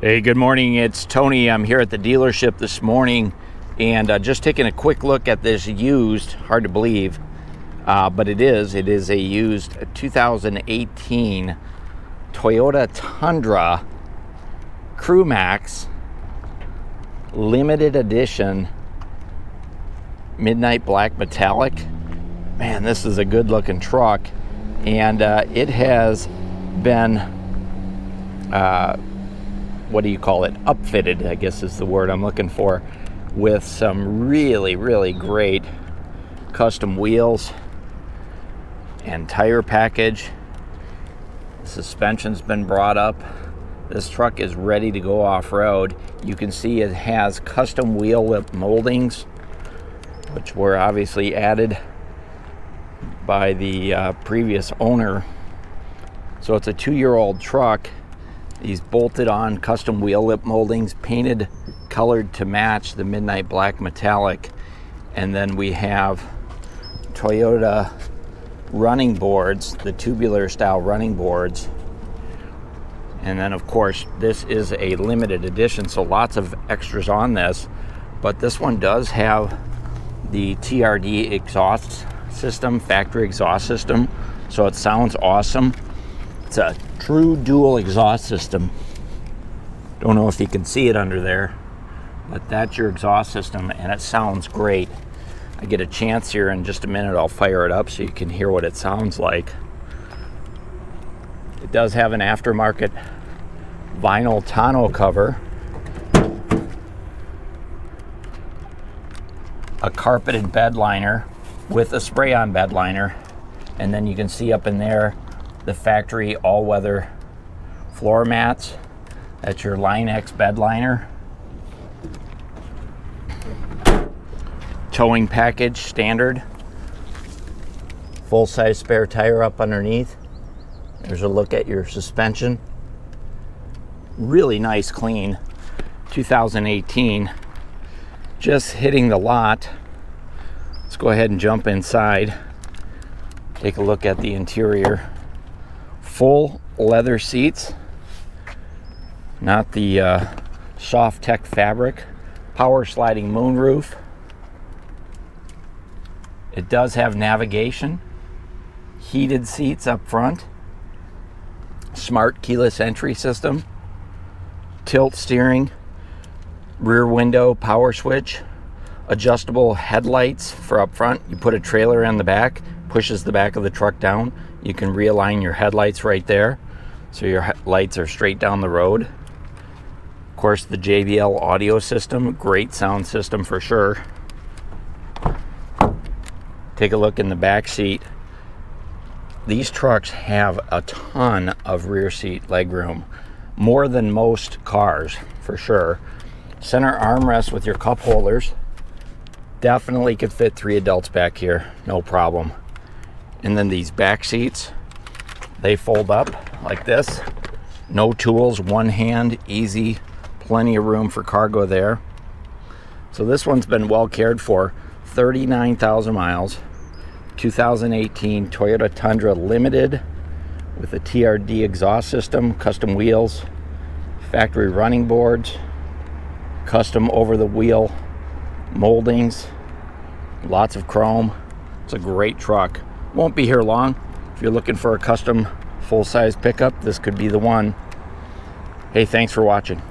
Hey, good morning. It's Tony. I'm here at the dealership this morning and just taking a quick look at this used, hard to believe, but it is a used 2018 Toyota Tundra CrewMax limited edition midnight black metallic. Man, this is a good looking truck, and it has been what do you call it, upfitted, I guess is the word I'm looking for, with some really great custom wheels and tire package. Suspension's been brought up. This truck is ready to go off-road. You can see it has custom wheel lip moldings, which were obviously added by the previous owner. So it's a 2-year-old truck. These bolted on custom wheel lip moldings, painted, colored to match the midnight black metallic. And then we have Toyota running boards, the tubular style running boards. And then of course, this is a limited edition, so lots of extras on this. But this one does have the TRD exhaust system, factory exhaust system. So it sounds awesome. It's a true dual exhaust system. Don't know if you can see it under there, but that's your exhaust system, and it sounds great. I get a chance here in just a minute, I'll fire it up so you can hear what it sounds like. It does have an aftermarket vinyl tonneau cover, a carpeted bed liner with a spray-on bed liner, and then you can see up in there the factory all-weather floor mats. That's your Line X bed liner. Towing package standard. Full-size spare tire up underneath. There's a look at your suspension. Really nice, clean 2018. Just hitting the lot. Let's go ahead and jump inside. Take a look at the interior. Full leather seats, not the soft tech fabric. Power sliding moonroof. It does have navigation, heated seats up front, smart keyless entry system, tilt steering, rear window power switch, adjustable headlights for up front. You put a trailer in the back, pushes the back of the truck down. You can realign your headlights right there, so your lights are straight down the road. Of course, the JBL audio system, great sound system for sure. Take a look in the back seat. These trucks have a ton of rear seat legroom, more than most cars for sure. Center armrest with your cup holders. Definitely could fit 3 adults back here, no problem. And then these back seats, they fold up like this. No tools, one hand, easy, plenty of room for cargo there. So this one's been well cared for. 39,000 miles, 2018 Toyota Tundra Limited with a TRD exhaust system, custom wheels, factory running boards, custom over the wheel moldings, lots of chrome. It's a great truck. Won't be here long. If you're looking for a custom full-size pickup, this could be the one. Hey, thanks for watching.